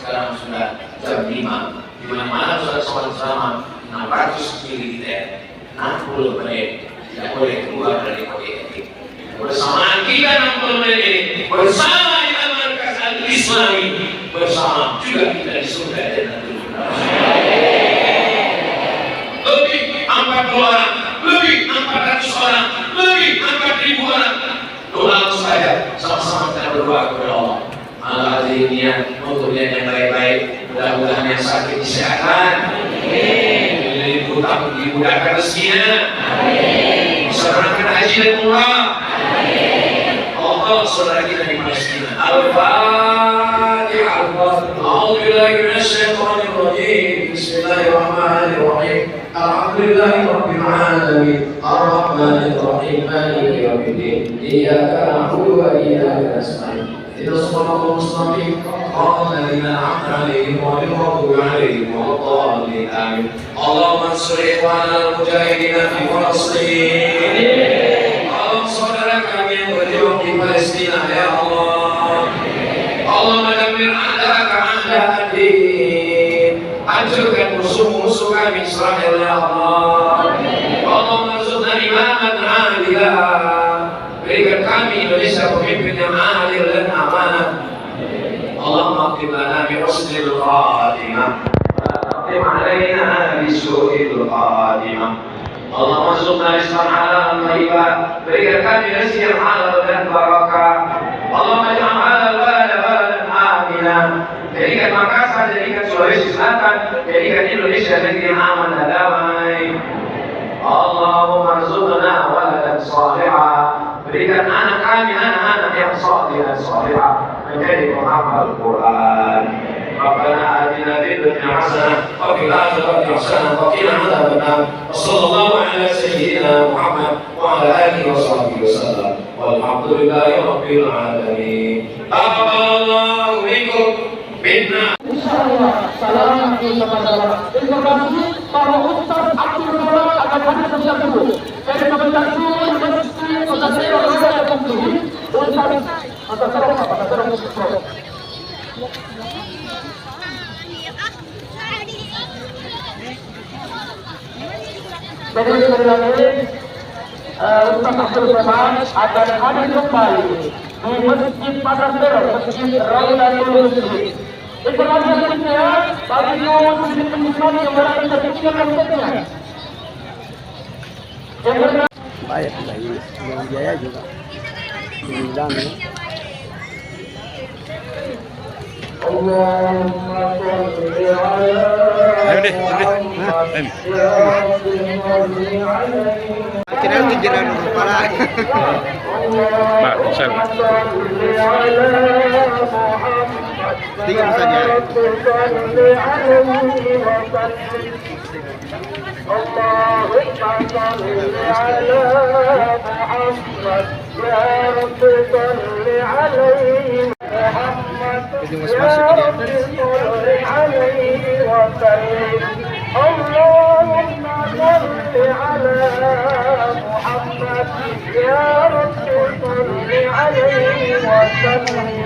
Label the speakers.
Speaker 1: Sekarang sudah jam 5. Di mana-mana saudara selama 600 ml 60 menit tidak boleh keluar dari kode etik. Bersamaan kita 60 menit bersama di Markas Al-Islami, bersama juga kita di surga Jannatul Firdaus. Lebih 40 orang, lebih 400 orang, lebih 4.000 orang. Doa saja, sama-sama kita berdoa kepada Allah. Allah azimnya untuk yang baik-baik, mudah-mudahan yang sakit disehatkan, dimudahkan rezekinya, bisa berangkat haji dan umrah. Allah saudara kita di Palestina. Al-Fatihah. A'udzubillahi minasyaitonir rajim. Bismillahirrahmanirrahim. Alhamdulillahi rabbil alamin. Arrahmanir rahim. Maliki yaumiddin. Iyyaka na'budu wa iyyaka nasta'in. الصراط المستقيم صراط الذين أنعمت عليهم غير المغضوب عليهم ولا الضالين آمين. اللهم انصر إخواننا المجاهدين في فلسطين. اللهم صدر kami yang berjuang di Palestina ya Allah. اللهم دمر أعداءك أعداء الدين. hancurkan musuh-musuh kami Israel ya Allah. اللهم ارزقنا إماما عادلا. Berikan kami Indonesia pemimpin yang adil dan amanah. Allahumma akhtim lana bi husnil khatimah wa la taqtim alaina bi su'il khatimah. Allahumma arzuqna rizqan halalan thayyiban. Berikan kami rezeki yang halal dan barakah. Allahumma ij'al hadal balada baladan aminan. Jadikan Makassar, jadikan Sulawesi Selatan, jadikan Indonesia negeri yang aman dan damai. Allahumma arzuqna waladan salihah. Berikan anak kami anak-anak yang saleh dan salihah menjadi penghafal Al-Quran. Rabbana atina fid dunya hasanah wa fil akhirati hasanah wa qina adzabannar. Wassallallahu ala sayyidina Muhammad wa ala alihi wa sahbihi wasallam. Walhamdulillahi rabbil alamin. Taqabbalallahu minkum minna.
Speaker 2: Insyaallah salam kepada informasi para ustaz Abdul Rahman akan hadir bersama dari Kementerian Jadi Ustaz Abdul Rahman akan hadir kembali di Masjid Pasar Terong, Masjid Raudatul Muslimin. Informasi selanjutnya bagi kaum muslimin penikmat yang berada di sekitar tempatnya.
Speaker 3: Banyak lagi yang biaya juga diundang ya. Ayo deh, kira kejaran kepala.
Speaker 2: Bagus.
Speaker 3: Tinggal saja. Itu masuk
Speaker 2: اللهم صل على محمد يا رب صل عليه وسلم